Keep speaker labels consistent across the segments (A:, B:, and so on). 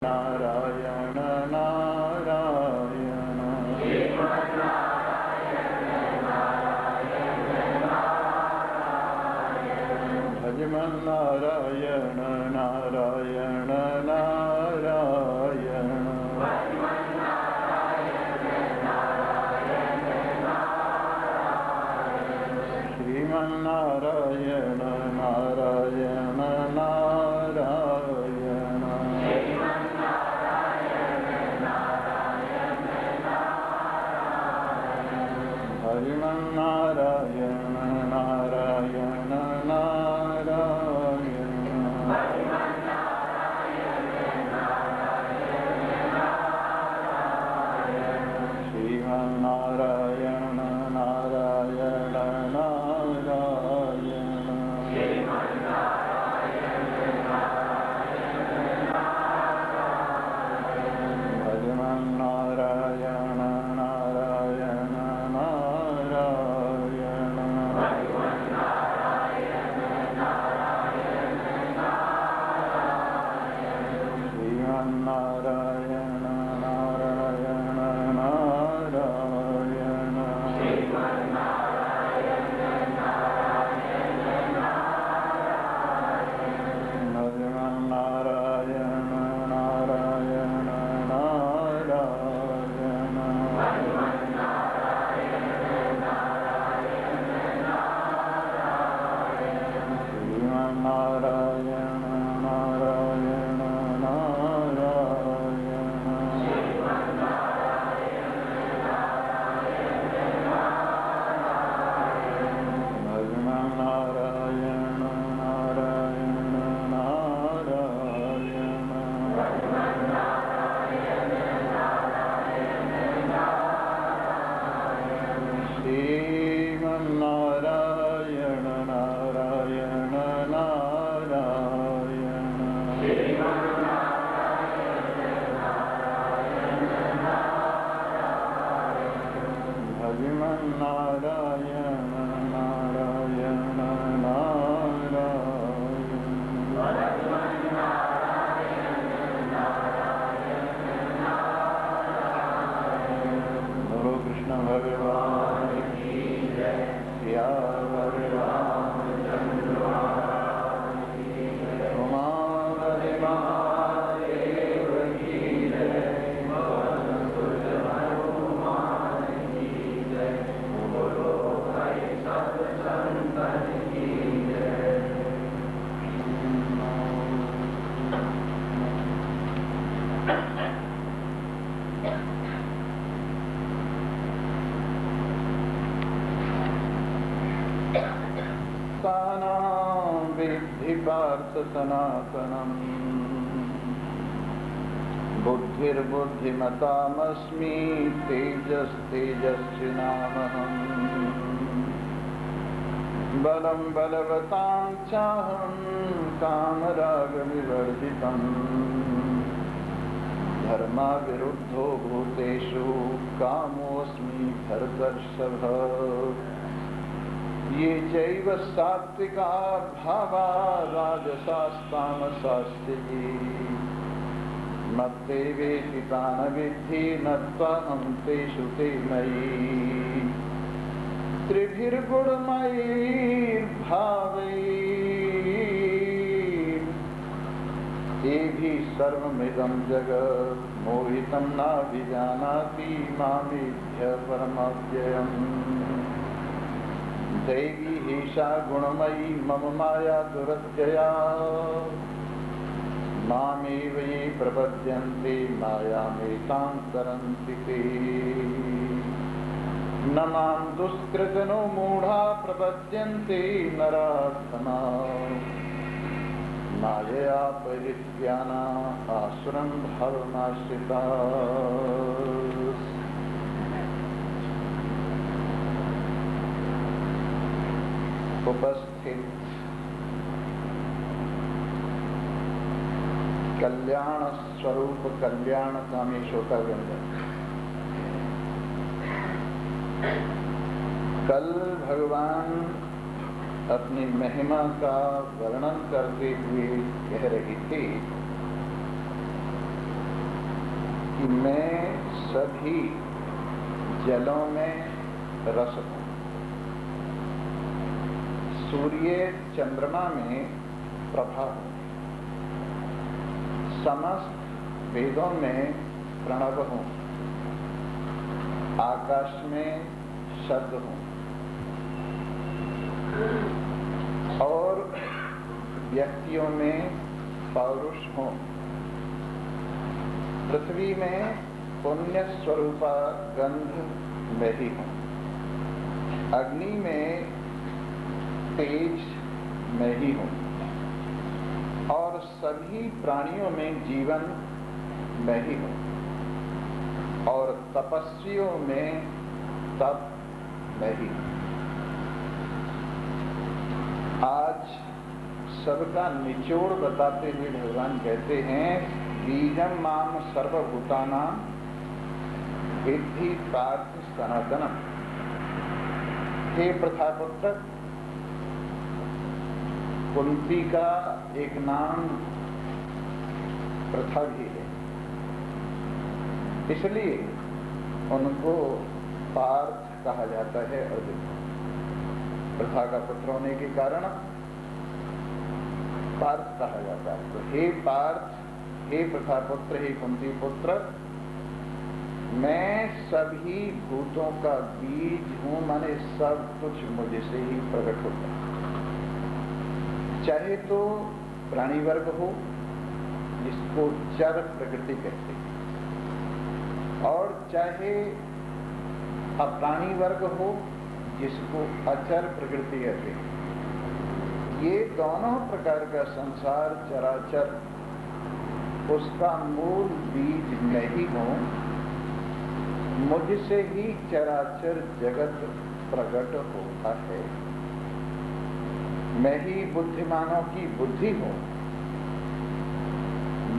A: नारायण नारायण भजमन नारायण नारायण नारायण श्रीमन नारायण नारायण नारायण हरिमन नारायण नारायण नारायण श्रीमन नारायण नारायण नारायण भजमन नारायण नारायण नारायण श्रीमन नारायण नारायण नारायण भजमन नारायण नारायण नारायण श्रीमन नारायण नारायण नारायण भजमन नारायण नारायण नारायण श्रीमन नारायण नारायण नारायण भजमन नारायण नारायण नारायण बोलो कृष्ण भगवान की जय। सियावर रामचंद्र महाराज की जय। उमापति महादेव की जय। पवन सुत हनुमान की जय। बोलो भाई सब संतन की जय। सानां विद्धि पार्थ सनातनम् बुद्धिर्बुद्धिमतामस्मि तेजस्तेजस्विनामहम् बलं बलवतां चाहं कामरागविवर्जितम् धर्माविरुद्धो भूतेषु कामोऽस्मि भरतर्षभ ये चैव सात्विका भावा राजसास्तामसास्ति मत्तेवेति तान् विद्धि न त्वहं तेषु ते मयि त्रिभिर्गुणमयैर्भावैः एभिः सर्वमिदं जगत् मोहितं नाभिजानाति मामेभ्यः परमव्ययम् दैवी हेषा गुणमयी मम माया दुरत्यया मामेव ये प्रपद्यन्ते मायामेतां तरन्ति ते न मां दुष्कृतनो मूढा प्रपद्यन्ते नराधमा मायया परित्याना आसुरं भावमाश्रिता उपस्थित कल्याण स्वरूप कल्याणकामी श्रोतावृंद, कल भगवान अपनी महिमा का वर्णन करते हुए कह रही थी कि मैं सभी जलों में रस हूँ। सूर्य चंद्रमा में प्रभा हूँ, समस्त वेदों में प्रणव हूँ, आकाश में शब्द हूँ और व्यक्तियों में पौरुष हूँ। पृथ्वी में पुण्य स्वरूपा गंध में ही हूँ, अग्नि में तेज में ही हूँ और सभी प्राणियों में जीवन में ही हूँ और तपस्वियों में तप में ही हूँ। आज सबका निचोड़ बताते हुए भगवान कहते हैं, बीजम माम सर्वभूतानां विद्धि पार्थ सनातनम। हे प्रथापुत्र, कुंती का एक नाम प्रथा भी है, इसलिए उनको पार्थ कहा जाता है। अर्जुन प्रथा का पुत्र होने के कारण पार्थ कहा जाता है। तो हे पार्थ, हे प्रथापुत्र, हे कुंती पुत्र, मैं सभी भूतों का बीज हूं, माने सब कुछ मुझसे ही प्रकट होता है। चाहे तो प्राणी वर्ग हो, जिसको चर प्रकृति कहते हैं, और चाहे अप्राणी वर्ग हो, जिसको अचर प्रकृति कहते हैं। ये दोनों प्रकार का संसार चराचर, उसका मूल बीज मैं ही हूँ। मुझसे ही चराचर जगत प्रकट होता है। मैं ही बुद्धिमानों की बुद्धि हूँ,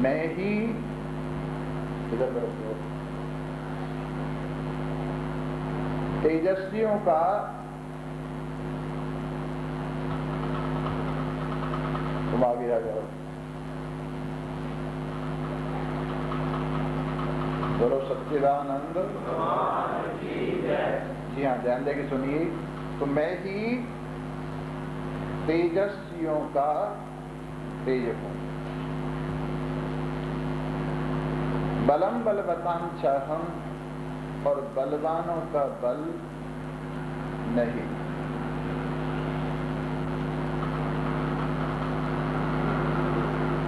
A: मैं ही तेजस्वियों का तुम आगे आ जाओ, बोलो सच्चिदानंद। जी हाँ, ध्यान देके सुनिए। तो मैं ही तेजस्वियों का तेज हूँ। बलम बलवतां चाहम, और बलवानों का बल नहीं।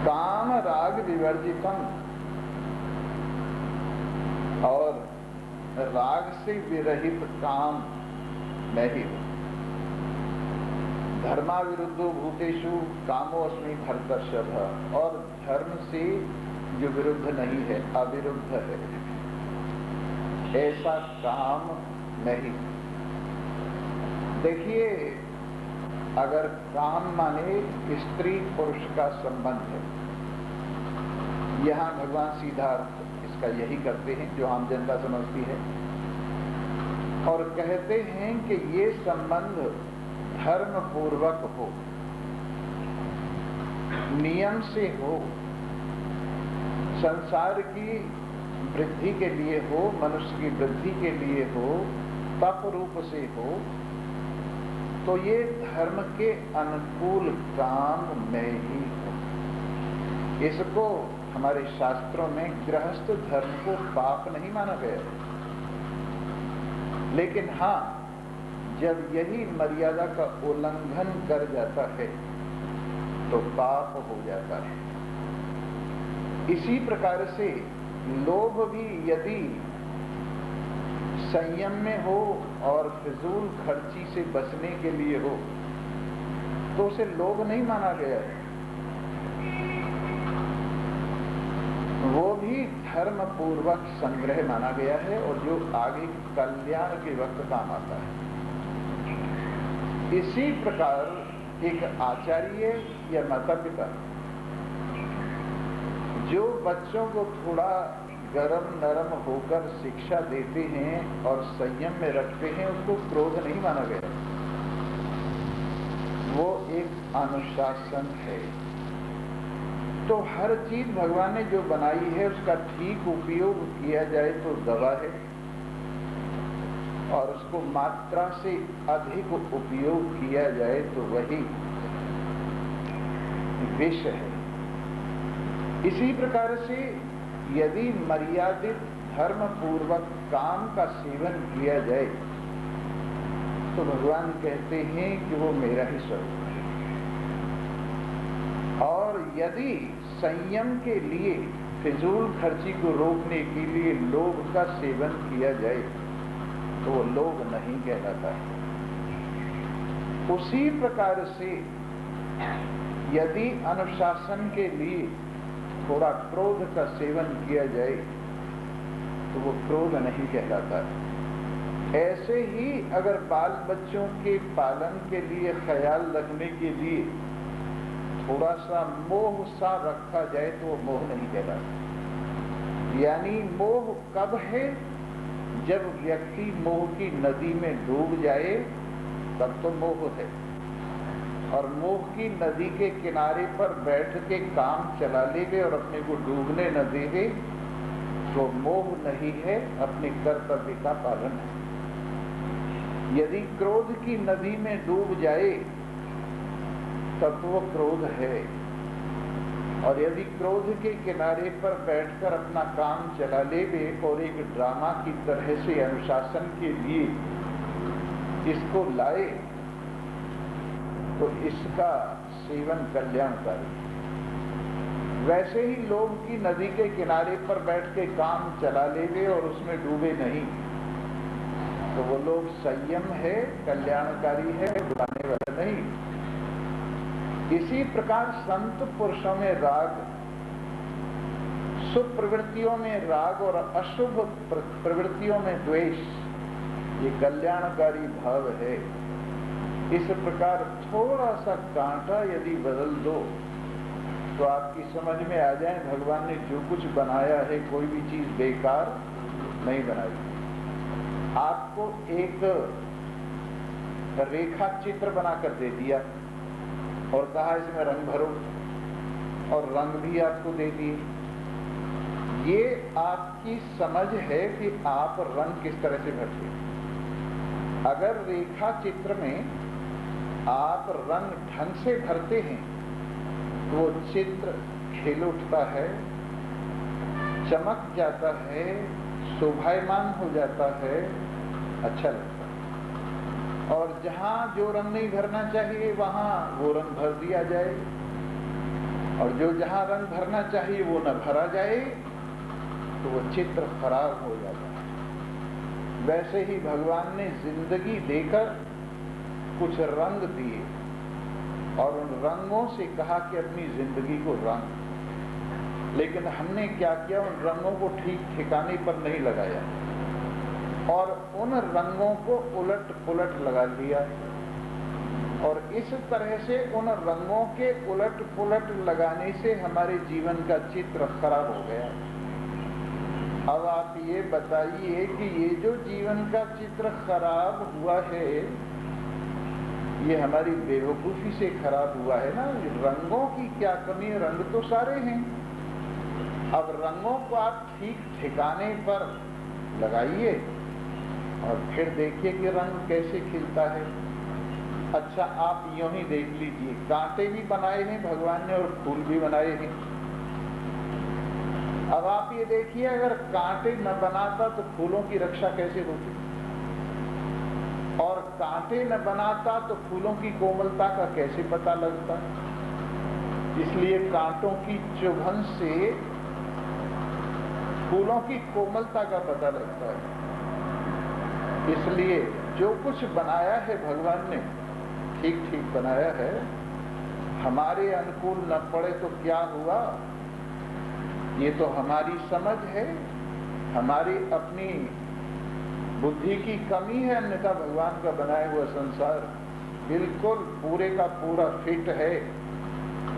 A: काम राग विवर्जितम, और राग से विरहित काम नहीं हूं। धर्मा विरुद्धो भूतेषु कामोऽस्मि भरतर्षभ, और धर्म से जो विरुद्ध नहीं है, अविरुद्ध है, ऐसा काम नहीं। देखिए, अगर काम माने स्त्री पुरुष का संबंध है, यहाँ भगवान सीधा इसका यही करते हैं जो आम जनता समझती है, और कहते हैं कि ये संबंध धर्म पूर्वक हो, नियम से हो, संसार की वृद्धि के लिए हो, मनुष्य की वृद्धि के लिए हो, तप रूप से हो, तो ये धर्म के अनुकूल काम में ही हो। इसको हमारे शास्त्रों में गृहस्थ धर्म को पाप नहीं माना गया, लेकिन हाँ, जब यही मर्यादा का उल्लंघन कर जाता है तो पाप हो जाता है। इसी प्रकार से लोभ भी यदि संयम में हो और फिजूल खर्ची से बचने के लिए हो, तो उसे लोभ नहीं माना गया है, वो भी धर्म पूर्वक संग्रह माना गया है, और जो आगे कल्याण के वक्त काम आता है। इसी प्रकार एक आचार्य या माता पिता जो बच्चों को थोड़ा गरम नरम होकर शिक्षा देते हैं और संयम में रखते हैं, उसको क्रोध नहीं माना गया, वो एक अनुशासन है। तो हर चीज भगवान ने जो बनाई है उसका ठीक उपयोग किया जाए तो दवा है, और उसको मात्रा से अधिक उपयोग किया जाए तो वही विष है। इसी प्रकार से यदि मर्यादित धर्म पूर्वक काम का सेवन किया जाए तो भगवान कहते हैं कि वो मेरा ही स्वरूप है। और यदि संयम के लिए, फिजूल खर्ची को रोकने के लिए लोभ का सेवन किया जाए तो वो लोभ नहीं कहलाता है। उसी प्रकार से यदि अनुशासन के लिए थोड़ा क्रोध का सेवन किया जाए तो वो क्रोध नहीं कहलाता है। ऐसे ही अगर बाल बच्चों के पालन के लिए, ख्याल रखने के लिए थोड़ा सा मोह सा रखा जाए तो वो मोह नहीं कहलाता। यानी मोह कब है? जब व्यक्ति मोह की नदी में डूब जाए तब तो मोह है। और मोह की नदी के किनारे पर बैठ के काम चला लेवे और अपने को डूबने न देवे तो मोह नहीं है, अपने कर्तव्य का पालन है। यदि क्रोध की नदी में डूब जाए तब तो वो क्रोध है। और यदि क्रोध के किनारे पर बैठकर अपना काम चला लेवे और एक ड्रामा की तरह से अनुशासन के लिए इसको लाए तो इसका सेवन कल्याणकारी। वैसे ही लोभ की नदी के किनारे पर बैठ के काम चला लेवे और उसमें डूबे नहीं तो वो लोग संयम है, कल्याणकारी है, डुबाने वाला नहीं। इसी प्रकार संत पुरुषों में राग, शुभ प्रवृत्तियों में राग और अशुभ प्रवृत्तियों में द्वेष, ये कल्याणकारी भाव है। इस प्रकार थोड़ा सा कांटा यदि बदल दो तो आपकी समझ में आ जाए भगवान ने जो कुछ बनाया है कोई भी चीज बेकार नहीं बनाई। आपको एक रेखा चित्र बनाकर दे दिया और कहा इसमें रंग भरो, और रंग भी आपको दे दिए। ये आपकी समझ है कि आप रंग किस तरह से भरते हैं। अगर रेखा चित्र में आप रंग ढंग से भरते हैं तो वो चित्र खिल उठता है, चमक जाता है, शोभायमान हो जाता है, अच्छा लगता है। और जहां जो रंग नहीं भरना चाहिए वहां वो रंग भर दिया जाए, और जो जहां रंग भरना चाहिए वो न भरा जाए तो वो चित्र खराब हो जाता है। वैसे ही भगवान ने जिंदगी देकर कुछ रंग दिए और उन रंगों से कहा कि अपनी जिंदगी को रंग। लेकिन हमने क्या किया, उन रंगों को ठीक ठिकाने पर नहीं लगाया और उन रंगों को उलट पुलट लगा लिया। और इस तरह से उन रंगों के उलट पुलट लगाने से हमारे जीवन का चित्र खराब हो गया। अब आप ये बताइए कि ये जो जीवन का चित्र खराब हुआ है ये हमारी बेवकूफी से खराब हुआ है ना। रंगों की क्या कमी है, रंग तो सारे हैं। अब रंगों को आप ठीक ठिकाने पर लगाइए और फिर देखिए कि रंग कैसे खिलता है। अच्छा, आप यूं ही देख लीजिए, कांटे भी बनाए हैं भगवान ने और फूल भी बनाए हैं। अब आप ये देखिए, अगर कांटे न बनाता तो फूलों की रक्षा कैसे होती, और कांटे न बनाता तो फूलों की कोमलता का कैसे पता लगता। इसलिए कांटों की चुभन से फूलों की कोमलता का पता लगता है। इसलिए जो कुछ बनाया है भगवान ने ठीक ठीक बनाया है। हमारे अनुकूल न पड़े तो क्या हुआ, ये तो हमारी समझ है, हमारी अपनी बुद्धि की कमी है। अन्यथा भगवान का बनाया हुआ संसार बिल्कुल पूरे का पूरा फिट है,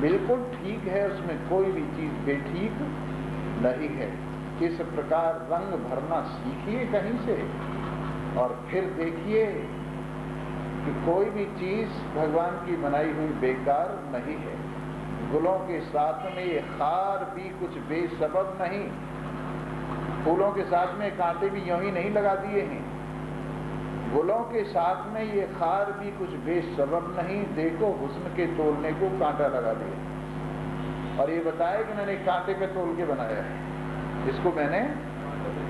A: बिल्कुल ठीक है, उसमें कोई भी चीज बेठीक नहीं है। इस प्रकार रंग भरना सीखिए कहीं से और फिर देखिए कि कोई भी चीज भगवान की बनाई हुई बेकार नहीं है। गुलों के साथ में ये खार भी कुछ बेसबब नहीं, फूलों के साथ में कांटे भी यूं ही नहीं लगा दिए हैं, गुलों के साथ में ये खार भी कुछ बेसबब नहीं, देखो हुस्न के तोलने को कांटा लगा दिया। और ये बताया कि मैंने कांटे पे तोल के बनाया है, इसको मैंने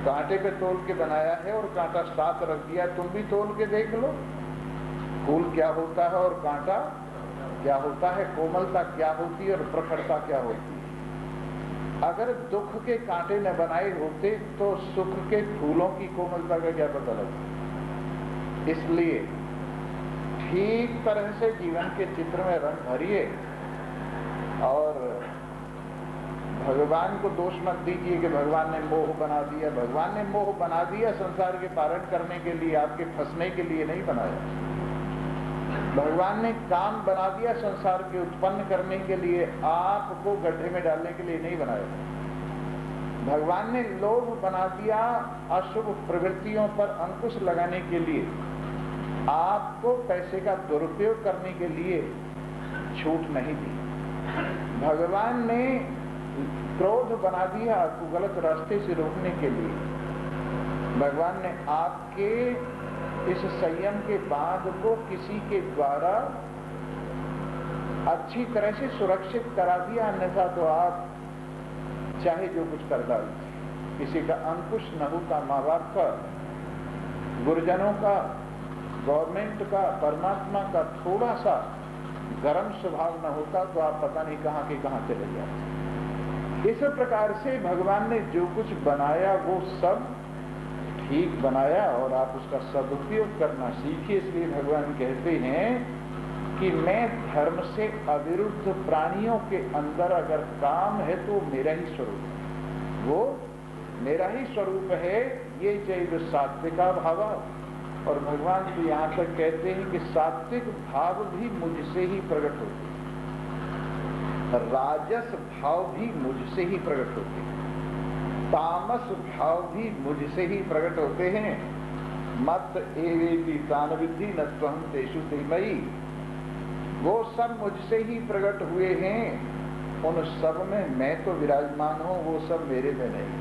A: कांटे पे तोल के बनाया है और कांटा साथ रख दिया, तुम भी तोल के देख लो फूल क्या होता है और कांटा क्या होता है, कोमलता क्या होती है और प्रखरता क्या होती है। अगर दुख के कांटे न बनाए होते तो सुख के फूलों की कोमलता का क्या पता लगता। इसलिए ठीक तरह से जीवन के चित्र में रंग भरिए और भगवान को दोष मत दीजिए कि भगवान ने मोह बना दिया। भगवान ने मोह बना दिया संसार के पारण करने के लिए, आपके फंसने के लिए नहीं बनाया। भगवान ने काम बना दिया संसार के उत्पन्न करने के लिए, आपको गड्ढे में डालने के लिए नहीं बनाया। भगवान ने लोभ बना दिया अशुभ प्रवृत्तियों पर अंकुश लगाने के लिए, आपको पैसे का दुरुपयोग करने के लिए छूट नहीं दी। भगवान ने क्रोध बना दिया आपको गलत रास्ते से रोकने के लिए। भगवान ने आपके इस संयम के बांध को किसी के द्वारा अच्छी तरह से सुरक्षित करा दिया, अन्यथा तो आप चाहे जो कुछ कर डालते। किसी का अंकुश न होता, माँ बाप का, गुरुजनों का, गवर्नमेंट का, परमात्मा का थोड़ा सा गर्म स्वभाव न होता तो आप पता नहीं कहाँ के कहाँ चले जाते। इस प्रकार से भगवान ने जो कुछ बनाया वो सब ठीक बनाया और आप उसका सदुपयोग करना सीखिए। इसलिए भगवान कहते हैं कि मैं धर्म से अविरुद्ध प्राणियों के अंदर अगर काम है तो मेरा ही स्वरूप है, वो मेरा ही स्वरूप है, ये जैव सात्विका भाव। और भगवान तो यहाँ तक कहते हैं कि सात्विक भाव भी मुझसे ही प्रकट होते हैं, राजस भाव भी मुझसे ही प्रकट होते हैं, तामस भाव भी मुझसे ही प्रकट होते हैं। मत एवेति तान विद्धि न त्वहं तेषु तेमयि, वो सब मुझसे ही प्रकट हुए हैं, उन सब में मैं तो विराजमान हूँ, वो सब मेरे में नहीं।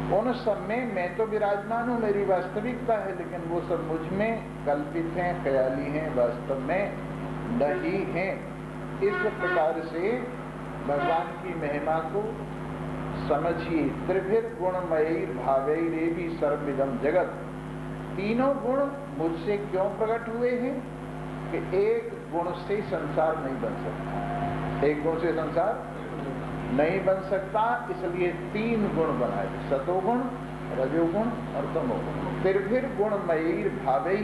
A: उन सब में मैं तो विराजमान हूँ, मेरी वास्तविकता है, लेकिन वो सब मुझ में कल्पित हैं, ख्याली हैं, वास्तव में नहीं हैं। इस प्रकार से भगवान की महिमा को समझिए। त्रिभिर गुणमयी भावैरेवि सर्वमिदं जगत, तीनों गुण मुझसे क्यों प्रकट हुए हैं कि एक गुण से संसार नहीं बन सकता, एक गुण से संसार नहीं बन सकता, इसलिए तीन गुण बनाए, सतोगुण, रजोगुण और तमोगुण। त्रिभिर गुणमयी भावैः,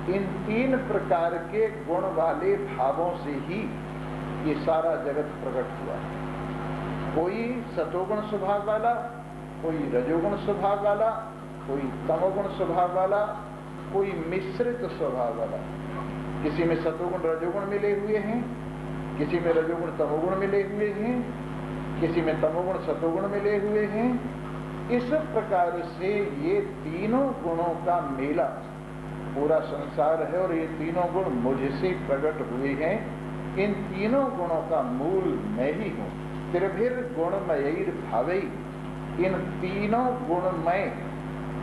A: इन तीन प्रकार के गुण वाले भावों से ही ये सारा जगत प्रकट हुआ है। कोई सतोगुण स्वभाव वाला, कोई रजोगुण स्वभाव वाला, कोई तमोगुण स्वभाव वाला, कोई मिश्रित स्वभाव वाला। किसी में सतोगुण रजोगुण मिले हुए हैं, किसी में रजोगुण तमोगुण मिले हुए हैं, किसी में तमोगुण सतोगुण मिले हुए हैं। इस प्रकार से ये तीनों गुणों का मेला पूरा संसार है और ये तीनों गुण मुझसे प्रकट हुए हैं। इन तीनों गुणों का मूल मैं ही हूँ। त्रिभिर गुणमयी भावैः, इन तीनों गुणमय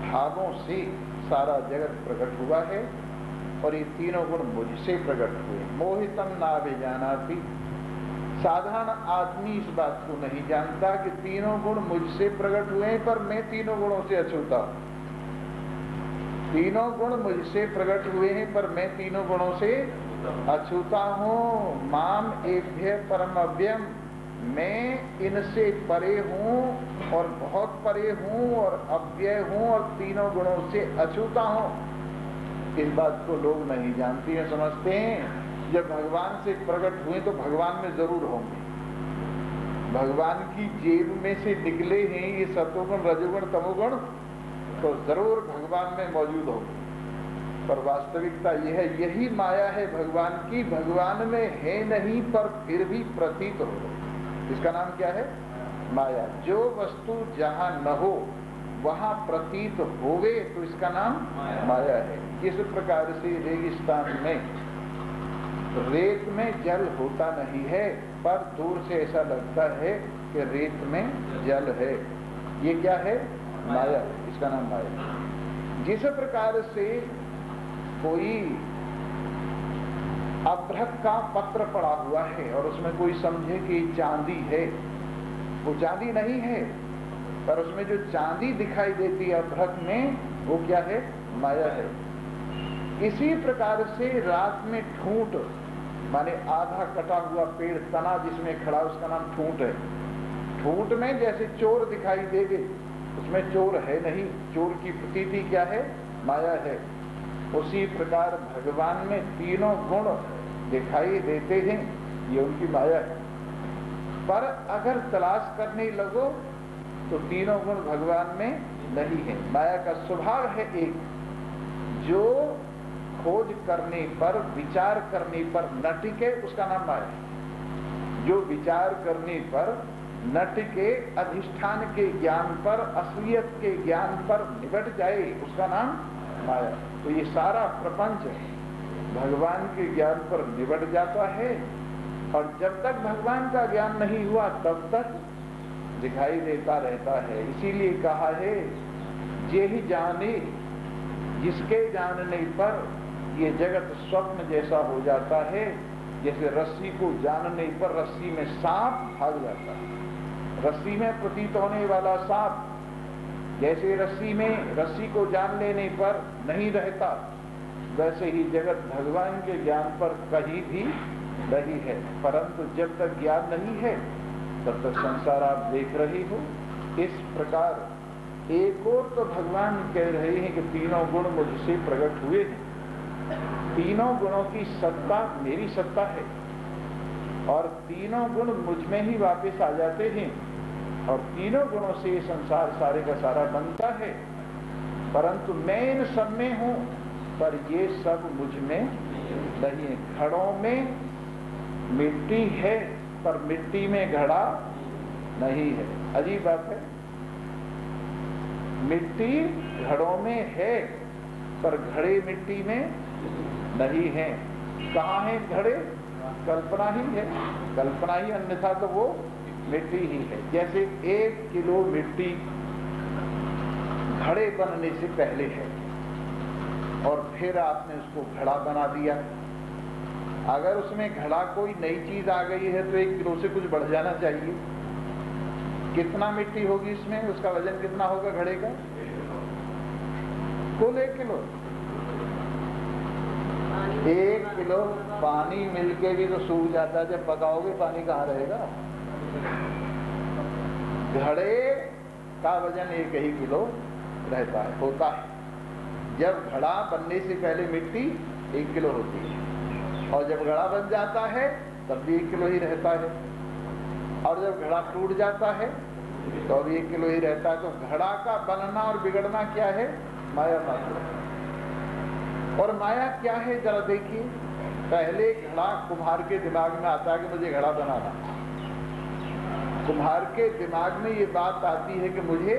A: भावों से सारा जगत प्रकट हुआ है और ये तीनों गुण मुझसे प्रकट हुए। मोहितम नाभिजानाति, साधारण आदमी इस बात को नहीं जानता कि तीनों गुण मुझसे प्रकट हुए हैं, पर मैं तीनों गुणों से अछूता हूँ। तीनों गुण मुझसे प्रकट हुए हैं पर मैं तीनों गुणों से अछूता हूँ। माम एभ्य परम अव्ययम, मैं इनसे परे हूँ और बहुत परे हूँ और अव्यय हूँ और तीनों गुणों से अछूता हूँ। इस बात को लोग नहीं जानते हैं, समझते हैं जब भगवान से प्रकट हुए तो भगवान में जरूर होंगे, भगवान की जेब में से निकले हैं ये सतोगुण रजोगुण तमोगुण, तो जरूर भगवान में मौजूद होंगे। पर वास्तविकता यह है, यही माया है भगवान की, भगवान में है नहीं पर फिर भी प्रतीत हो। इसका नाम क्या है? माया। जो वस्तु जहाँ न हो वहाँ प्रतीत होवे तो इसका नाम माया है। इस प्रकार से रेगिस्तान में रेत में जल होता नहीं है, पर दूर से ऐसा लगता है कि रेत में जल है। ये क्या है? माया, इसका नाम माया। जिस प्रकार से कोई अभ्रक का पत्र पड़ा हुआ है और उसमें कोई समझे कि चांदी है, वो चांदी नहीं है, पर उसमें जो चांदी दिखाई देती है अभ्रक में, वो क्या है? माया है। इसी प्रकार से रात में ठूंठ, माने आधा कटा हुआ पेड़ तना जिसमें खड़ा, उसका नाम ठूंठ है। ठूंठ में जैसे चोर दिखाई देंगे, उसमें चोर है नहीं, चोर की प्रतीति क्या है? माया है। उसी प्रकार भगवान में तीनों गुण दिखाई देते हैं, ये उनकी माया है। पर अगर तलाश करने लगो तो तीनों गुण भगवान में नहीं है। माया का स्वभाव है एक, जो खोज करने पर, विचार करने पर न टिके, उसका नाम माया है। जो विचार करने पर न टिके, अधिष्ठान के ज्ञान पर, असलियत के ज्ञान पर निबट जाए, उसका नाम माया। तो ये सारा प्रपंच भगवान के ज्ञान पर निबट जाता है, और जब तक भगवान का ज्ञान नहीं हुआ तब तक दिखाई देता रहता है। इसीलिए कहा है, जे ही जाने, जिसके जानने पर ये जगत स्वप्न जैसा हो जाता है। जैसे रस्सी को जानने पर रस्सी में सांप भाग जाता है, रस्सी में प्रतीत होने वाला सांप जैसे रस्सी को जान लेने पर नहीं रहता, वैसे ही जगत भगवान के ज्ञान पर कहीं भी नहीं है। परंतु जब तक ज्ञान नहीं है तब तक संसार आप देख रहे हो। इस प्रकार एक और तो भगवान कह रहे हैं कि तीनों गुण मुझसे प्रकट हुए हैं, तीनों गुणों की सत्ता मेरी सत्ता है, और तीनों गुण मुझ में ही वापस आ जाते हैं, और तीनों गुणों से ये संसार सारे का सारा बनता है। परंतु मैं इन सब में हूं, पर ये सब मुझ में नहीं है। घड़ों में मिट्टी है, पर मिट्टी में घड़ा नहीं है। अजीब बात है, मिट्टी घड़ों में है, पर घड़े मिट्टी में नहीं है। कहाँ है घड़े? कल्पना ही है, कल्पना ही, अन्यथा तो वो मिट्टी ही है। जैसे 1 किलो मिट्टी घड़े बनने से पहले है, और फिर आपने उसको घड़ा बना दिया। अगर उसमें घड़ा कोई नई चीज आ गई है तो 1 किलो से कुछ बढ़ जाना चाहिए। कितना मिट्टी होगी इसमें? उसका वजन कितना होगा घड़े का? कुल 1 किलो। 1 किलो पानी मिलके भी तो सूख जाता है, जब पकाओगे पानी कहाँ रहेगा? घड़े का वजन 1 ही किलो रहता है, होता है। जब घड़ा बनने से पहले मिट्टी 1 किलो होती है, और जब घड़ा बन जाता है तब भी 1 किलो ही रहता है, और जब घड़ा टूट जाता है तो भी 1 किलो ही रहता है। तो घड़ा का बनना और बिगड़ना क्या है? माया मात्र। और माया क्या है जरा देखिए। पहले घड़ा कुम्हार के दिमाग में आता है कि मुझे घड़ा बनाना, कुम्हार के दिमाग में ये बात आती है कि मुझे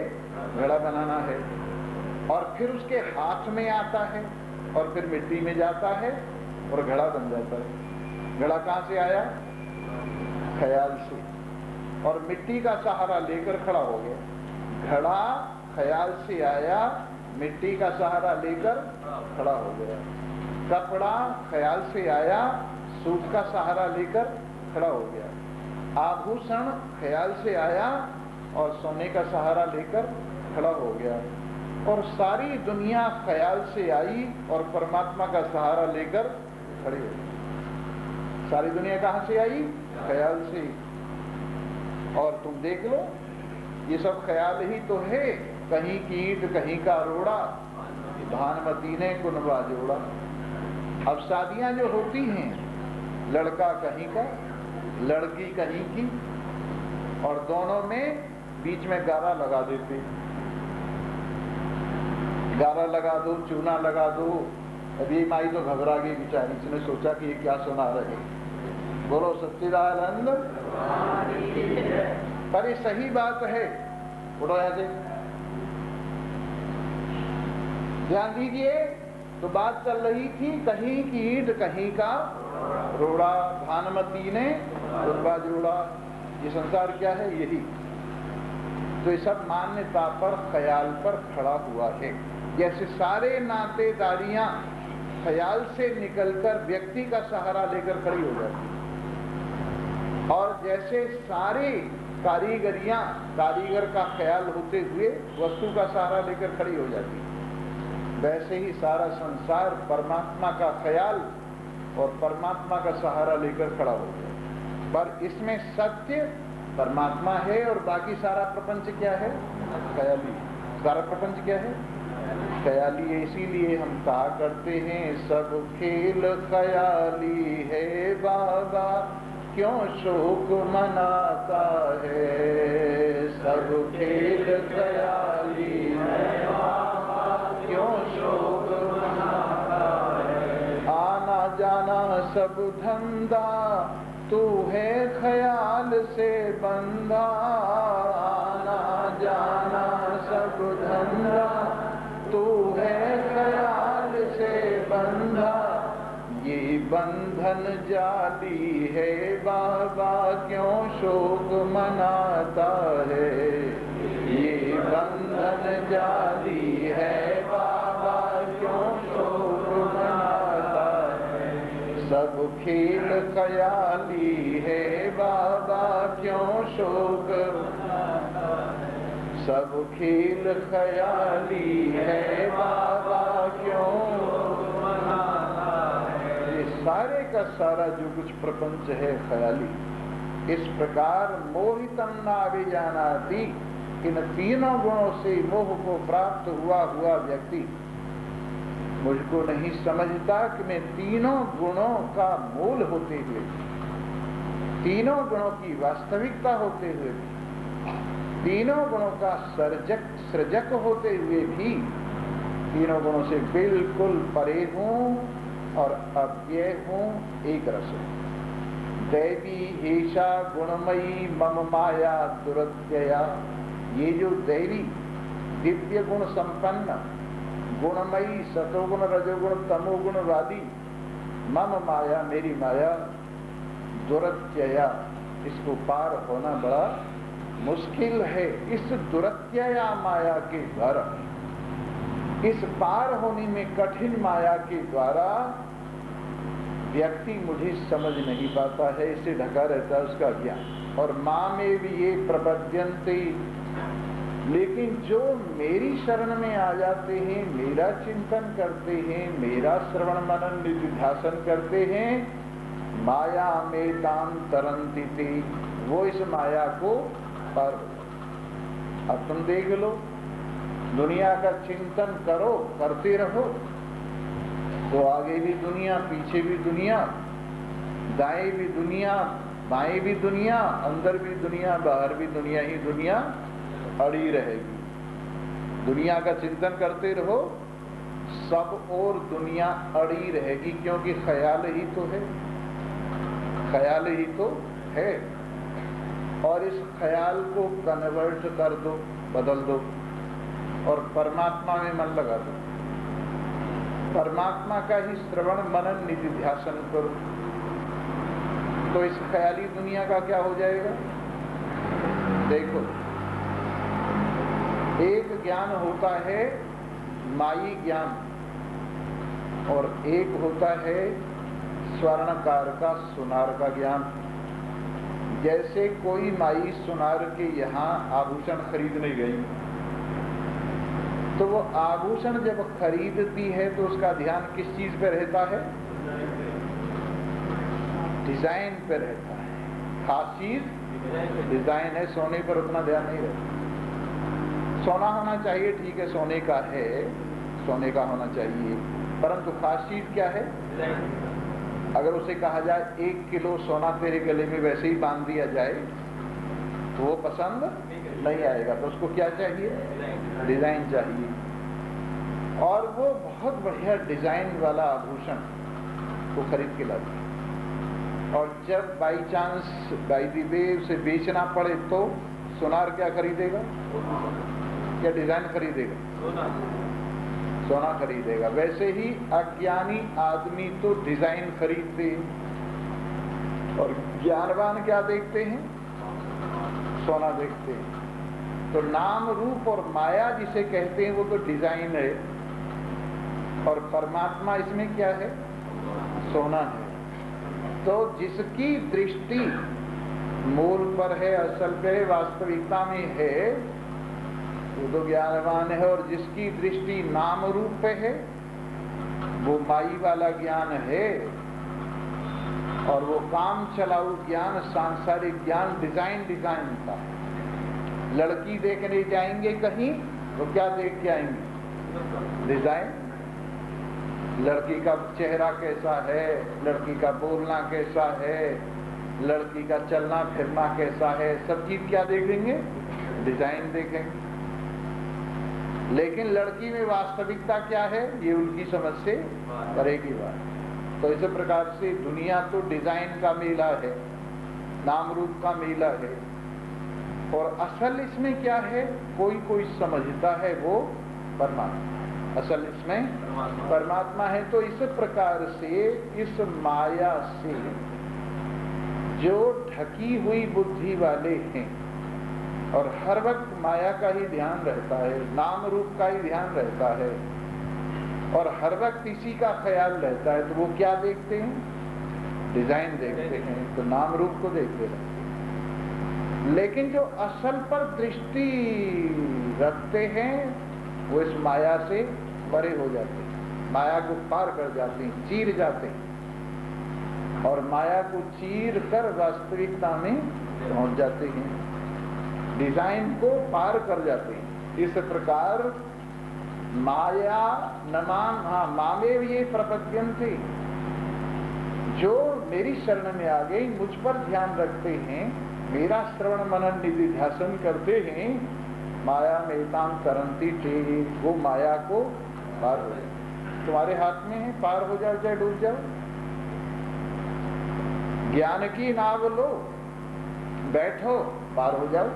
A: घड़ा बनाना है, और फिर उसके हाथ में आता है, और फिर मिट्टी में जाता है और घड़ा बन जाता है। घड़ा कहाँ से आया? ख्याल से, और मिट्टी का सहारा लेकर खड़ा हो गया। घड़ा ख्याल से आया, मिट्टी का सहारा लेकर खड़ा हो गया। कपड़ा ख्याल से आया, सूत का सहारा लेकर खड़ा हो गया। आभूषण ख्याल से आया और सोने का सहारा लेकर खड़ा हो गया। और सारी दुनिया ख्याल से आई और परमात्मा का सहारा लेकर खड़ी हो गई। सारी दुनिया कहाँ से आई? ख्याल से। और तुम देख लो, ये सब ख्याल ही तो है। कहीं की ईंट कहीं का रोड़ा, भानुमती ने कुनबा जोड़ा। अब शादियां जो होती हैं, लड़का कहीं का, लड़की कहीं की, और दोनों में बीच में गारा लगा देते। गारा लगा दो, चूना लगा दो। अब ये माई तो घबरा गई बेचारी, इसने सोचा कि ये क्या सुना रहे। बोलो सच्चिदानंद। पर ये सही बात है। उठो यहाँ से, ध्यान दीजिए। तो बात चल रही थी, कहीं की ईंट कहीं का रोड़ा, भानुमती ने रुतबा जोड़ा। ये संसार क्या है? यही। तो ये सब मान्यता पर, ख्याल पर खड़ा हुआ है। जैसे सारे नातेदारियां ख्याल से निकलकर व्यक्ति का सहारा लेकर खड़ी हो जाती है, और जैसे सारे कारीगरियां कारीगर का ख्याल होते हुए वस्तु का सहारा लेकर खड़ी हो जाती है, वैसे ही सारा संसार परमात्मा का ख्याल और परमात्मा का सहारा लेकर खड़ा हो गया। पर इसमें सत्य परमात्मा है और बाकी सारा प्रपंच क्या है? ख्याली। सारा प्रपंच क्या है? ख्याली। इसीलिए हम कहा करते हैं सब खेल ख्याली है बाबा, क्यों शोक मनाता है? सब खेल ख्याली है बाबा, क्यों शोक मनाता है? आना जाना सब धंधा, तू है ख्याल से बंधा। आना जाना सब धंधा, तू है ख्याल से बंधा। ये बंधन जाली है बाबा, क्यों शोक मनाता है? ये बंधन जाली है बाबा, क्यों शोक मनाता है? सब खेल ख्याली है बाबा, क्यों शोक मनाता है? सब खेल ख्याली है बाबा, क्यों मनाता है? ये सारे का सारा जो कुछ प्रपंच है ख्याली। इस प्रकार मोहितम नाभिजानाति, इन तीनों गुणों से मोह को प्राप्त हुआ व्यक्ति मुझको नहीं समझता कि मैं तीनों गुणों का मूल होते हुए, तीनों गुणों की वास्तविकता होते हुए, तीनों गुणों का सृजक होते हुए भी तीनों गुणों से बिल्कुल परे हूं और अव्यय हूं, एक रस हूं। दैवी ऐशा गुणमयी मम माया दुरत्यया, ये जो दैवी दिव्य गुण संपन्न गुणमयी सतोगुण रजोगुण तमोगुण वाली मम माया, मेरी माया, दुरत्यया, इसको पार होना बड़ा मुश्किल है। इस दुरत्यया माया के द्वारा, इस पार होने में कठिन माया के द्वारा व्यक्ति मुझे समझ नहीं पाता है, इससे ढका रहता है उसका ज्ञान। और माँ में भी ये प्रपद्यन्ते, लेकिन जो मेरी शरण में आ जाते हैं, मेरा चिंतन करते हैं, मेरा श्रवण मनन निधिध्यासन करते हैं, माया में ताम तरंती थी, वो इस माया को पार। अब तुम देख लो, दुनिया का चिंतन करो, करते रहो तो आगे भी दुनिया, पीछे भी दुनिया, दाएं भी दुनिया, बाएं भी दुनिया, अंदर भी दुनिया, बाहर भी दुनिया ही दुनिया अड़ी रहेगी। दुनिया का चिंतन करते रहो, सब और दुनिया अड़ी रहेगी, क्योंकि ख्याल ही तो है, ख्याल ही तो है। और इस ख्याल को कन्वर्ट कर दो, बदल दो और परमात्मा में मन लगा दो, परमात्मा का ही श्रवण मनन निधिध्यासन करो, तो इस ख्याली दुनिया का क्या हो जाएगा? देखो, एक ज्ञान होता है माई ज्ञान और एक होता है स्वर्णकार का, सुनार का ज्ञान। जैसे कोई माई सुनार के यहाँ आभूषण खरीदने गई, तो वो आभूषण जब खरीदती है तो उसका ध्यान किस चीज पे रहता है? डिजाइन पे रहता है। खास चीज डिजाइन है, सोने पर उतना ध्यान नहीं रहता। सोना होना चाहिए, ठीक है, सोने का है, सोने का होना चाहिए, परंतु खास चीज क्या है? अगर उसे कहा जाए 1 किलो सोना तेरे गले में वैसे ही बांध दिया जाए तो वो पसंद नहीं आएगा, तो उसको क्या चाहिए? डिजाइन चाहिए। और वो बहुत बढ़िया डिजाइन वाला आभूषण वो खरीद के लाती, और जब बाई चांस, बाई दी वे उसे बेचना पड़े तो सुनार क्या खरीदेगा? क्या डिजाइन खरीदेगा? सोना खरीदेगा। वैसे ही अज्ञानी आदमी तो डिजाइन खरीदते, और ज्ञानवान क्या देखते हैं? सोना देखते हैं। तो नाम रूप और माया जिसे कहते हैं वो तो डिजाइन है, और परमात्मा इसमें क्या है? सोना है। तो जिसकी दृष्टि मूल पर है, असल पे है, वास्तविकता में है, वो तो ज्ञानवान है। और जिसकी दृष्टि नाम रूप पे है, वो माई वाला ज्ञान है। और वो काम चलाऊ ज्ञान, सांसारिक ज्ञान डिजाइन का है। लड़की देखने जाएंगे कहीं तो क्या देख के आएंगे? डिजाइन। लड़की का चेहरा कैसा है, लड़की का बोलना कैसा है, लड़की का चलना फिरना कैसा है, सब चीज क्या देखेंगे? डिजाइन देखेंगे। लेकिन लड़की में वास्तविकता क्या है, ये उनकी समझ से परे की बात। तो इस प्रकार से दुनिया तो डिजाइन का मेला है, नाम रूप का मेला है। और असल इसमें क्या है? कोई समझता है वो परमात्मा, असल इसमें परमात्मा है। तो इस प्रकार से इस माया से जो ढकी हुई बुद्धि वाले हैं और हर वक्त माया का ही ध्यान रहता है, नाम रूप का ही ध्यान रहता है और हर वक्त इसी का ख्याल रहता है, तो वो क्या देखते हैं? डिजाइन देखते हैं। तो नाम रूप को देखते रहते हैं। लेकिन जो असल पर दृष्टि रखते हैं वो इस माया से परे हो जाते हैं, माया को पार कर जाते हैं, चीर जाते हैं और माया को चीर कर वास्तविकता में पहुंच जाते हैं, डिजाइन को पार कर जाते हैं। इस प्रकार माया नमान मामेव ये प्रपद्यन्ते, जो मेरी शरण में आ गई, मुझ पर ध्यान रखते हैं, मेरा श्रवण मनन निधिध्यासन करते हैं, माया मेताम करंती थे, वो माया को पार हो जाए। तुम्हारे हाथ में है, पार हो जाओ चाहे डूब जाओ। ज्ञान की नाव लो, बैठो, पार हो जाओ।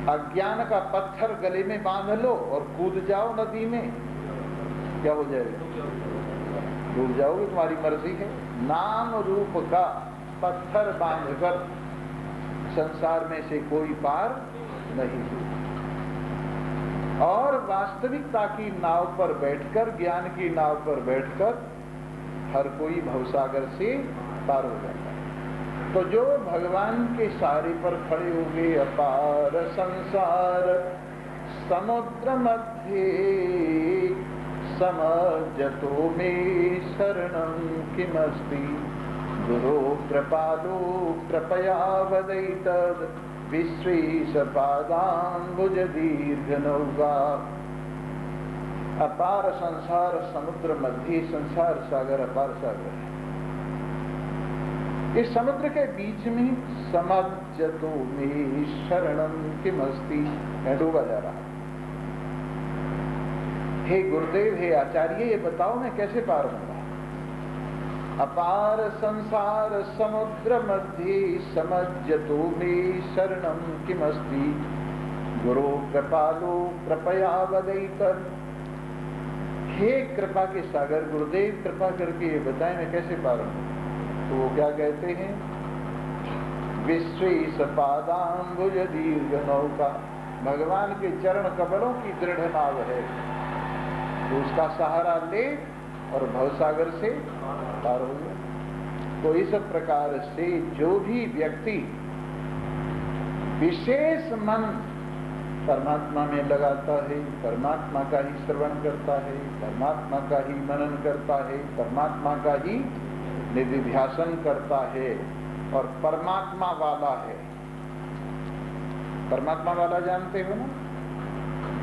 A: अज्ञान का पत्थर गले में बांध लो और कूद जाओ नदी में, क्या हो जाएगा? डूब जाओगे, तुम्हारी मर्जी है। नाम रूप का पत्थर बांधकर संसार में से कोई पार नहीं हो। और वास्तविकता की नाव पर बैठकर, ज्ञान की नाव पर बैठकर हर कोई भवसागर से पार हो जाता है। तो जो भगवान के सहारे पर खड़े हो गए, अपार संसार समुद्र मध्य समजतो में शरणं किमस्ति, गुरो कृपालो कृपया वदैतद् विश्वेश पादाम्बुज दीर्घ नौका। अपार संसार समुद्र मध्य, संसार सागर अपार सागर है। इस समुद्र के बीच में समजतो में शरणं किमस्ति, मैं डूबा जा रहा। हे गुरुदेव, हे आचार्य, ये बताओ मैं कैसे पार होऊंगा? अपार संसार समुद्र मध्य समजतो में शरणं किमस्ति, गुरु कृपालो कृपया वदैतद्। हे कृपा के सागर गुरुदेव, कृपा करके ये बताएं मैं कैसे पार होऊंगा? तो वो क्या कहते हैं? विश्वेश पादाम्बुज दीर्घ नौका, भगवान के चरण कमलों की दृढ़ नाव है, तो उसका सहारा ले और भवसागर से पार हो गया। तो इस प्रकार से जो भी व्यक्ति विशेष मन परमात्मा में लगाता है, परमात्मा का ही श्रवण करता है, परमात्मा का ही मनन करता है, परमात्मा का ही निधिध्यासन करता है और परमात्मा वाला है। परमात्मा वाला जानते हो ना?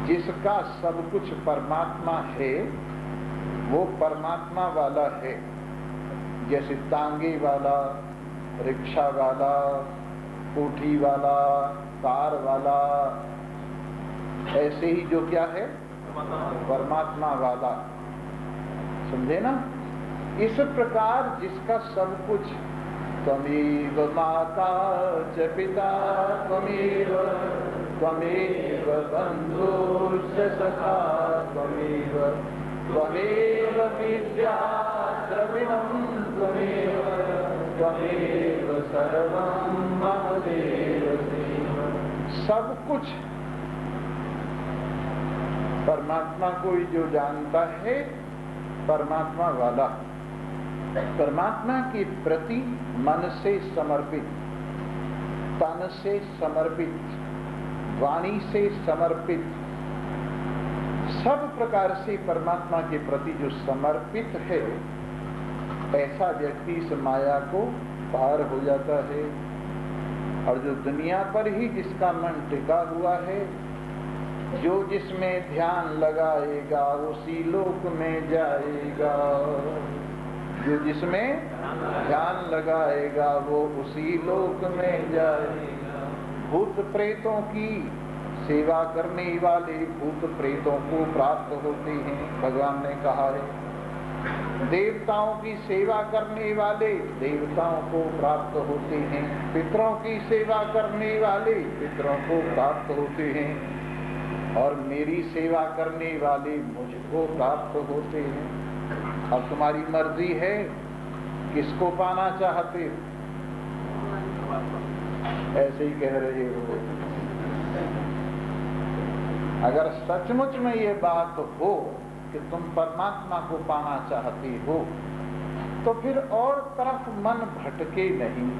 A: जिसका सब कुछ परमात्मा है वो परमात्मा वाला है। जैसे तांगे वाला, रिक्शा वाला, कोठी वाला, कार वाला, ऐसे ही जो क्या है? परमात्मा वाला। समझे ना? इस प्रकार जिसका सब कुछ, त्वमेव माता च पिता त्वमेव, त्वमेव बन्धुश्च सखा त्वमेव, त्वमेव विद्या द्रविणं त्वमेव, त्वमेव सर्वं मम देव देव। सब कुछ परमात्मा को ही जो जानता है, परमात्मा वाला, परमात्मा के प्रति मन से समर्पित, तन से समर्पित, वाणी से समर्पित, सब प्रकार से परमात्मा के प्रति जो समर्पित है, ऐसा व्यक्ति इस माया को पार हो जाता है। और जो दुनिया पर ही जिसका मन टिका हुआ है, जो जिसमें ध्यान लगाएगा उसी लोक में जाएगा। जो जिसमें ध्यान लगाएगा वो उसी लोक में जाएगा। भूत प्रेतों की सेवा करने वाले भूत प्रेतों को प्राप्त होते हैं, भगवान ने कहा है। देवताओं की सेवा करने वाले देवताओं को प्राप्त होते हैं। पितरों की सेवा करने वाले पितरों को प्राप्त होते हैं। और मेरी सेवा करने वाले मुझको प्राप्त होते हैं। अब तुम्हारी मर्जी है, किसको पाना चाहते हो? ऐसे ही कह रहे हो। अगर सचमुच में ये बात हो कि तुम परमात्मा को पाना चाहती हो, तो फिर और तरफ मन भटके नहीं।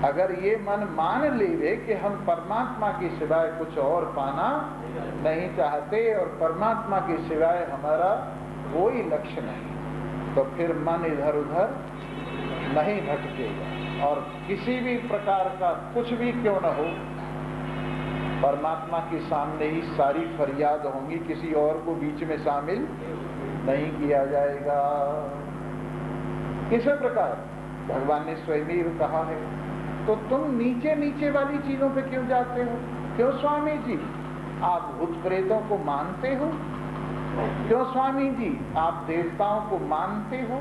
A: अगर ये मन मान लेवे कि हम परमात्मा के सिवाय कुछ और पाना नहीं चाहते और परमात्मा के सिवाय हमारा कोई लक्ष्य नहीं, तो फिर मन इधर उधर नहीं भटकेगा। और किसी भी प्रकार का कुछ भी क्यों न हो, परमात्मा के सामने ही सारी फरियाद होंगी, किसी और को बीच में शामिल नहीं किया जाएगा। इसी प्रकार भगवान ने स्वयं कहा है, तो तुम नीचे नीचे वाली चीजों पे क्यों जाते हो? क्यों स्वामी जी आप भूत प्रेतों को मानते हो? क्यों स्वामी जी आप देवताओं को मानते हो?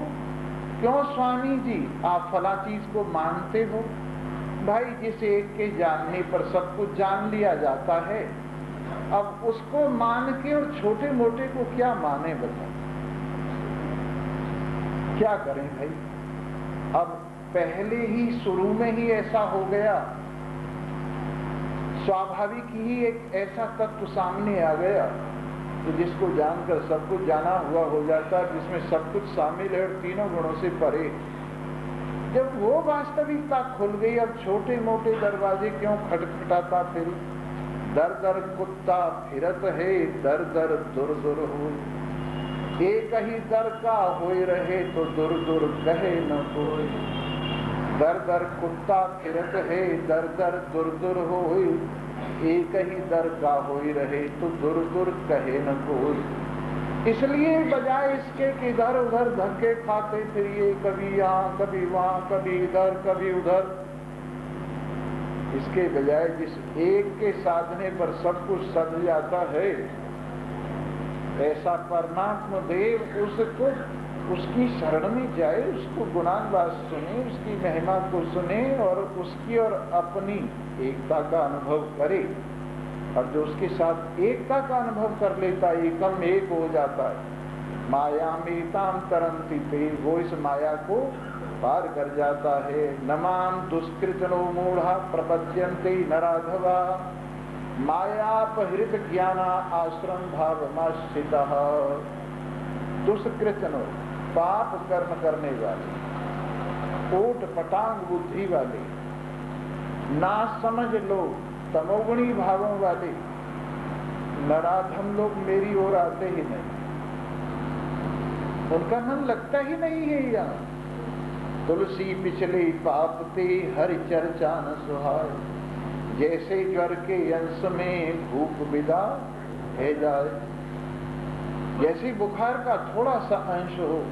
A: क्यों स्वामी जी आप फला चीज को मानते हो? भाई, जिस एक के जानने पर सब कुछ जान लिया जाता है, अब उसको मान के और छोटे मोटे को क्या माने बताओ? क्या करें भाई? अब पहले ही शुरू में ही ऐसा हो गया, स्वाभाविक ही एक ऐसा तत्व सामने आ गया तो जिसको जानकर सब कुछ जाना हुआ हो जाता है, जिसमें सब कुछ शामिल है और तीनों गुणों से परे। जब वो वास्तविकता खुल गई, अब छोटे मोटे दरवाजे क्यों खटखटाता फिर? दर दर कुत्ता फिरत है, दर दर दुर दुर हो। एक ही दर का होए रहे तो दुर दुर कहे न कोई। दर दर कुत्ता फिरत है, दर दर दुर दुर हो। एक ही दर का होए रहे तो दुर दुर कहे न कोई। इसलिए बजाय इसके कि इधर उधर धक्के खाते फिरिए, कभी यहाँ कभी वहाँ, कभी इधर कभी उधर, इसके बजाय जिस एक के साधने पर सब कुछ सध जाता है, ऐसा परमात्मा देव उसको उसकी शरण में जाए, उसको गुणानवास सुने, उसकी महिमा को सुने और उसकी और अपनी एकता का अनुभव करे। और जो उसके साथ एकता का अनुभव कर लेता, एकम एक हो जाता है। माया मेताम तरंती ते, वो इस माया को पार कर जाता है। नमाम दुष्कृतनो मूढ़ा प्रपद्यन्ते नराघवा, मायापहृत ज्ञाना आश्रम भावमाश्रितः। दुष्कृतनो, पाप कर्म करने वाले, ओट पटांग बुद्धि वाले, ना समझ लोग, तमोगुणी भावों वाले, नराधम लोग मेरी ओर आते ही नहीं। उनका मन लगता ही नहीं है यहाँ। तुलसी पिछले पाप ते हरि चर्चा न सुहाए, जैसे ज्वर के अंश में भूख विदा है जाए। जैसे बुखार का थोड़ा सा अंश हो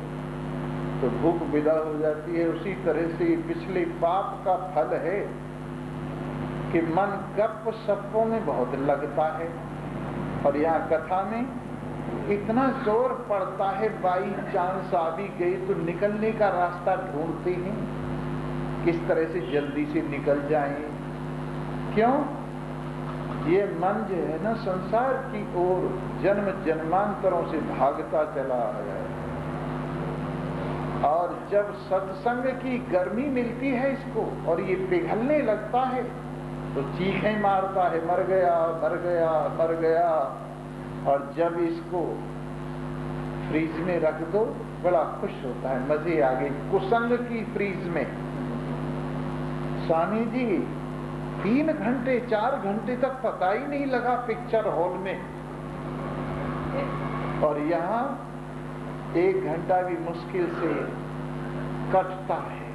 A: तो भूख विदा हो जाती है, उसी तरह से पिछले पाप का फल है कि मन गप सप्पों में बहुत लगता है। और यहाँ कथा में इतना जोर पड़ता है, बाई चांस आ भी गई तो निकलने का रास्ता ढूंढते हैं, किस तरह से जल्दी से निकल जाएं। क्यों? ये मन जो है ना, संसार की ओर जन्म जन्मांतरों से भागता चला आया है। और जब सत्संग की गर्मी मिलती है इसको और ये पिघलने लगता है तो चीखें मारता है, मर गया मर गया मर गया। और जब इसको फ्रीज में रख दो बड़ा खुश होता है, मजे आ गए। कुसंग की फ्रीज में स्वामी जी 3 घंटे 4 घंटे तक पता ही नहीं लगा पिक्चर हॉल में, और यहाँ 1 घंटा भी मुश्किल से कटता है।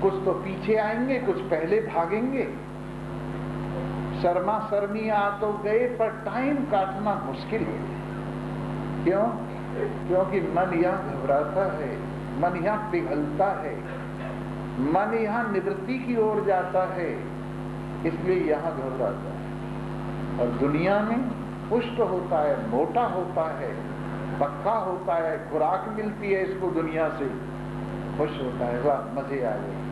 A: कुछ तो पीछे आएंगे, कुछ पहले भागेंगे, शर्मा शर्मी आ तो गए पर टाइम काटना मुश्किल है। क्यों? क्योंकि मन यहाँ घबराता है, मन यहाँ पिघलता है, मन यहाँ निवृत्ति की ओर जाता है, इसलिए यहाँ घबराता है। और दुनिया में पुष्ट होता है, मोटा होता है, पक्का होता है, खुराक मिलती है इसको दुनिया से, खुश होता है, वाह मजे आ गए,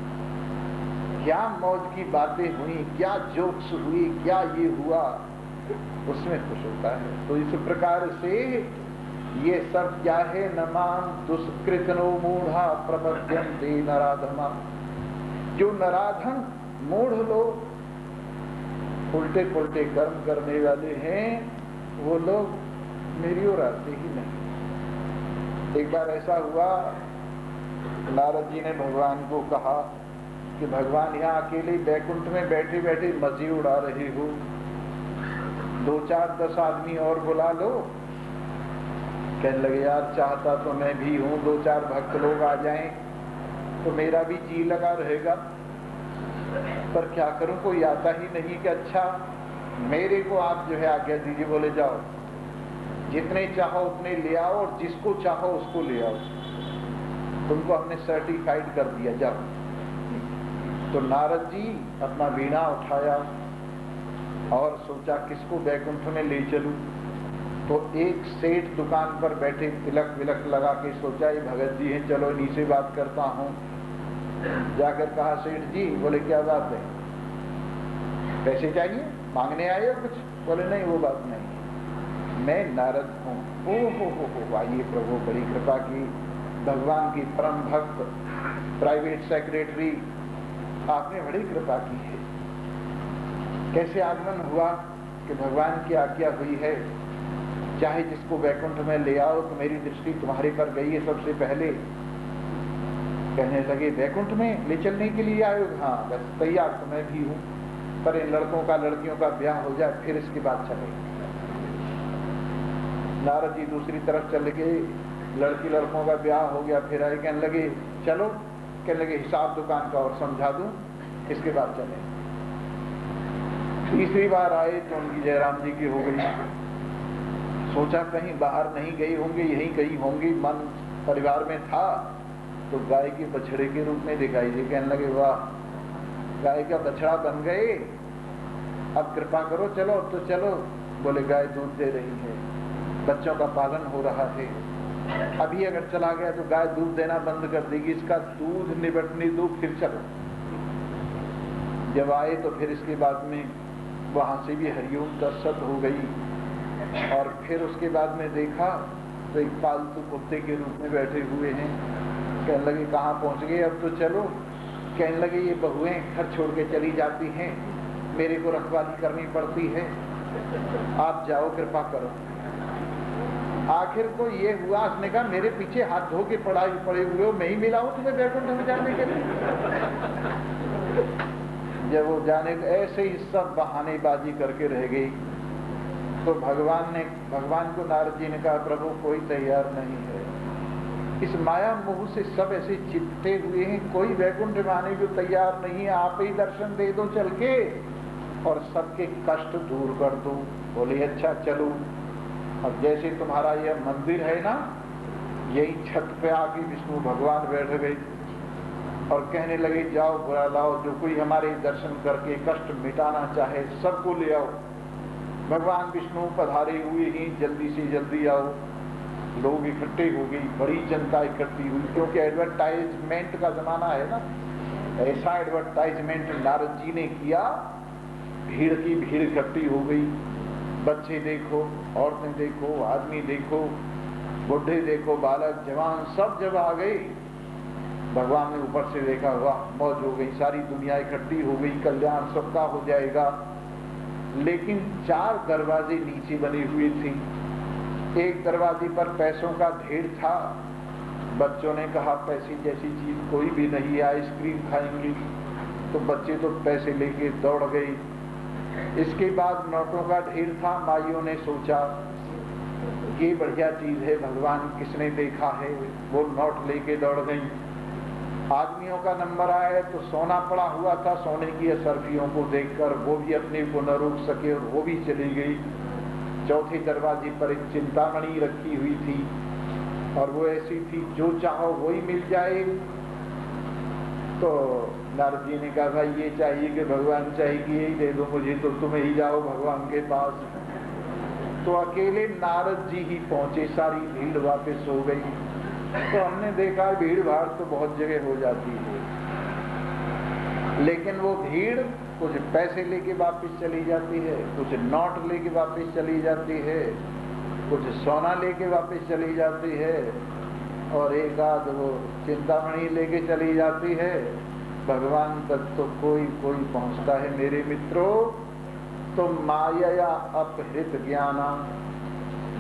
A: क्या मौज की बातें हुई, क्या जोक्स हुई, क्या ये हुआ, उसमें खुश होता है। तो इस प्रकार से ये सब क्या है? नमाम दुष्कृतनो मूढ़ा प्रपद्यन्ते नराधमा। जो नराधम मूढ़ लोग, उल्टे पुल्टे कर्म करने वाले हैं, वो लोग मेरी ओर आते ही नहीं। एक बार ऐसा हुआ, नारद जी ने भगवान को कहा कि भगवान यहाँ अकेले बैकुंठ में बैठे बैठे मजे उड़ा रहे हो, 2 4 10 आदमी और बुला लो। कहने लगे यार चाहता तो मैं भी हूँ, 2 4 भक्त लोग आ जाएं तो मेरा भी जी लगा रहेगा, पर क्या करूं, कोई आता ही नहीं। कि अच्छा मेरे को आप जो है आज्ञा दीजिए। बोले जाओ, जितने चाहो उतने ले आओ और जिसको चाहो उसको ले आओ, तुमको हमने सर्टिफाइड कर दिया, जाओ। तो नारद जी अपना वीणा उठाया और सोचा किसको बैकुंठ में ले चलूं। तो एक सेठ दुकान पर बैठे तिलक विलक लगा के सोचा ये भगत जी हैं, चलो इन्हीं से बात करता हूँ। जाकर कहा सेठ जी, बोले क्या बात है, पैसे चाहिए, मांगने आए हो कुछ? बोले नहीं वो बात नहीं, मैं नारद हूँ। ओहो आइए प्रभु, बड़ी कृपा की, भगवान की परम भक्त, प्राइवेट सेक्रेटरी, आपने बड़ी कृपा की है। कैसे आगमन हुआ? कि भगवान की आज्ञा हुई है, चाहे जिसको वैकुंठ में ले आओ, तो मेरी दृष्टि तुम्हारे पर गई है सबसे पहले। कहने लगे वैकुंठ में ले चलने के लिए आए हो? हाँ बस तैयार तो मैं भी हूँ, पर इन लड़कों का लड़कियों का ब्याह हो जाए फिर इसके बाद चले। नारद जी दूसरी तरफ चले गए, लड़की लड़कों का ब्याह हो गया, फिर आए, कहने लगे चलो, कहने लगे हिसाब दुकान का और समझा दूं, इसके बाद चले। तीसरी बार आए तो उनकी जयराम जी की हो गई। सोचा कहीं बाहर नहीं गई होंगे, यहीं कहीं होंगी, मन परिवार में था, तो गाय के बछड़े के रूप में दिखाई दी। कहने लगे वाह, गाय का बछड़ा बन गए, अब कृपा करो, चलो तो चलो। बोले गाय दूध दे रही है, बच्चों का पालन हो रहा है, अभी अगर चला गया तो गाय दूध देना बंद कर देगी, इसका दूध निबटने दो, फिर चलो। जब आए तो फिर इसके बाद में वहां से भी हरिओम दर्शत हो गई, और फिर उसके बाद में देखा तो एक पालतू कुत्ते के रूप में बैठे हुए हैं। कहने लगे कहाँ पहुंच गए, अब तो चलो। कहने लगे ये बहुएं घर छोड़ के चली जाती हैं, मेरे को रखवाली करनी पड़ती है, आप जाओ कृपा करो। आखिर को ये हुआ, उसने कहा मेरे पीछे हाथ धो के पड़े हुए हो, मैं ही मिला हूं तुम्हें बैकुंठ में जाने के लिए। जब वो जाने ऐसे ही सब बहानेबाजी करके रह गई, तो भगवान को नारद जी ने कहा प्रभु कोई तैयार नहीं है, इस माया मोह से सब ऐसे चिपटे हुए हैं, कोई वैकुंठ में आने को तैयार नहीं है, आप ही दर्शन दे दो चल के और सबके कष्ट दूर कर दो। बोले अच्छा चलो। अब जैसे तुम्हारा यह मंदिर है ना, यही छत पे आके विष्णु भगवान बैठ गए और कहने लगे जाओ बुला लाओ, जो कोई हमारे दर्शन करके कष्ट मिटाना चाहे सबको ले आओ। भगवान विष्णु पधारे हुए ही जल्दी से जल्दी आओ। लोग इकट्ठे हो गई, बड़ी जनता इकट्ठी हुई, क्योंकि एडवर्टाइजमेंट का जमाना है ना। ऐसा एडवर्टाइजमेंट नारद जी ने किया, भीड़ की भीड़ इकट्ठी हो गई। बच्चे देखो, औरतें देखो, आदमी देखो, बुढ़े देखो, बालक, जवान, सब जब आ गए, भगवान ने ऊपर से देखा, वाह मौज हो गई, सारी दुनिया इकट्ठी हो गई, कल्याण सबका हो जाएगा। लेकिन 4 दरवाजे नीचे बने हुए थे। एक दरवाजे पर पैसों का ढेर था। बच्चों ने कहा पैसे जैसी चीज कोई भी नहीं है, आइसक्रीम खाएंगे। तो बच्चे तो पैसे लेके दौड़ गए। इसके बाद नोटों का ढेर था। माइयों ने सोचा ये बढ़िया चीज है, भगवान किसने देखा है, वो नोट लेके दौड़ गई। आदमियों का नंबर आया तो सोना पड़ा हुआ था, सोने की असरफियों को देखकर वो भी अपने को न रोक सके और वो भी चली गई। चौथे दरवाजे पर एक चिंतामणि रखी हुई थी और वो ऐसी थी जो चाहो वही मिल जाए। तो नारद जी ने कहा भाई ये चाहिए कि भगवान चाहिए, यही दे दो मुझे, तो तुम ही जाओ भगवान के पास। तो अकेले नारद जी ही पहुंचे, सारी भीड़ वापस हो गई। तो हमने देखा भीड़ भाड़ तो बहुत जगह हो जाती है, लेकिन वो भीड़ कुछ पैसे लेके वापस चली जाती है, कुछ नोट लेके वापस चली जाती है, कुछ सोना लेके वापस चली जाती है, और एक आध वो चिंतामणि लेके चली जाती है। भगवान तक तो कोई कोई पहुंचता है मेरे मित्रों। तो माया अपहृत ज्ञाना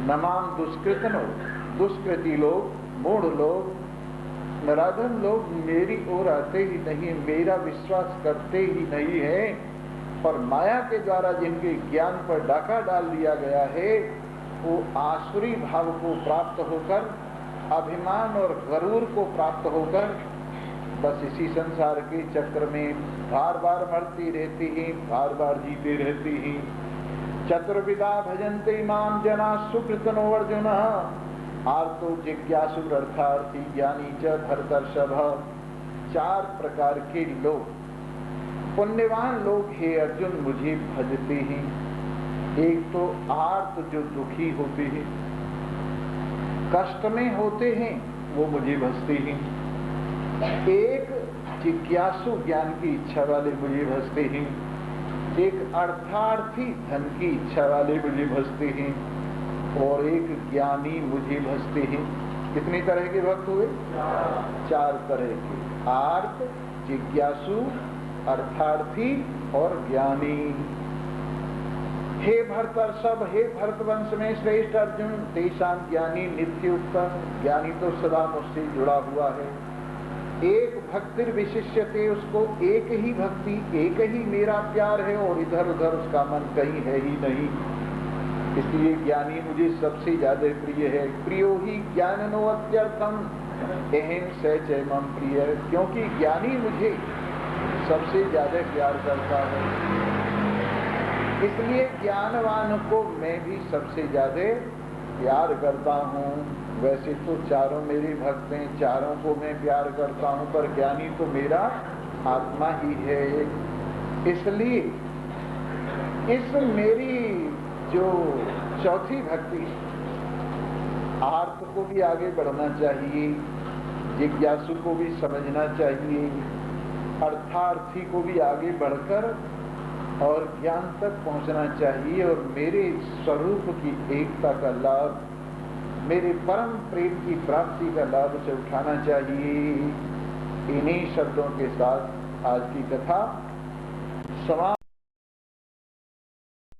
A: नमाम दुष्कृतनो, दुष्कृति लोग, मूढ़ लोग, नराधम लोग मेरी ओर आते ही नहीं, मेरा विश्वास करते ही नहीं है, और माया के द्वारा जिनके ज्ञान पर डाका डाल दिया गया है, वो आसुरी भाव को प्राप्त होकर, अभिमान और गरूर को प्राप्त होकर बस इसी संसार के चक्र में बार बार मरती रहती ही, बार बार जीते रहती ही। चतुर्विधा भजन्ते माम जना सुकृतनो अर्जुन, आर्तो जिज्ञासु अर्थार्थी ज्ञानी च भरतर्षभ। 4 प्रकार के लोग, पुण्यवान लोग हे अर्जुन मुझे भजते हैं। एक तो आर्त जो दुखी होते हैं, कष्ट में होते हैं, वो मुझे भजते हैं। एक जिज्ञासु ज्ञान की इच्छा वाले मुझे भजते हैं। एक अर्थार्थी धन की इच्छा वाले मुझे भजते हैं, और एक ज्ञानी मुझे भजते हैं। कितनी तरह के भक्त हुए? 4 तरह के, आर्त, जिज्ञासु, अर्थार्थी और ज्ञानी। हे भरतर्षभ, हे भरतवंश में श्रेष्ठ अर्जुन, तेषां ज्ञानी नित्युक्ता, ज्ञानी तो सदा मुझसे जुड़ा हुआ है। एक भक्ति विशिष्यते, उसको एक ही भक्ति, एक ही मेरा प्यार है, और इधर उधर उसका मन कहीं है ही नहीं। इसलिए ज्ञानी मुझे सबसे ज्यादा प्रिय है। प्रियो ही ज्ञाननो अत्यर्थम एहम स च मम प्रिय, क्योंकि ज्ञानी मुझे सबसे ज्यादा प्यार करता है, इसलिए ज्ञानवान को मैं भी सबसे ज्यादा प्यार करता हूँ। वैसे तो चारों मेरे भक्त हैं, चारों को मैं प्यार करता हूँ, पर ज्ञानी तो मेरा आत्मा ही है। इसलिए इस मेरी जो चौथी भक्ति, आर्त को भी आगे बढ़ना चाहिए, जिज्ञासु को भी समझना चाहिए, अर्थार्थी को भी आगे बढ़कर और ज्ञान तक पहुंचना चाहिए, और मेरे स्वरूप की एकता का लाभ, मेरे परम प्रेम की प्राप्ति का लाभ से उठाना चाहिए। इन्हीं शब्दों के साथ आज की कथा समाप्त।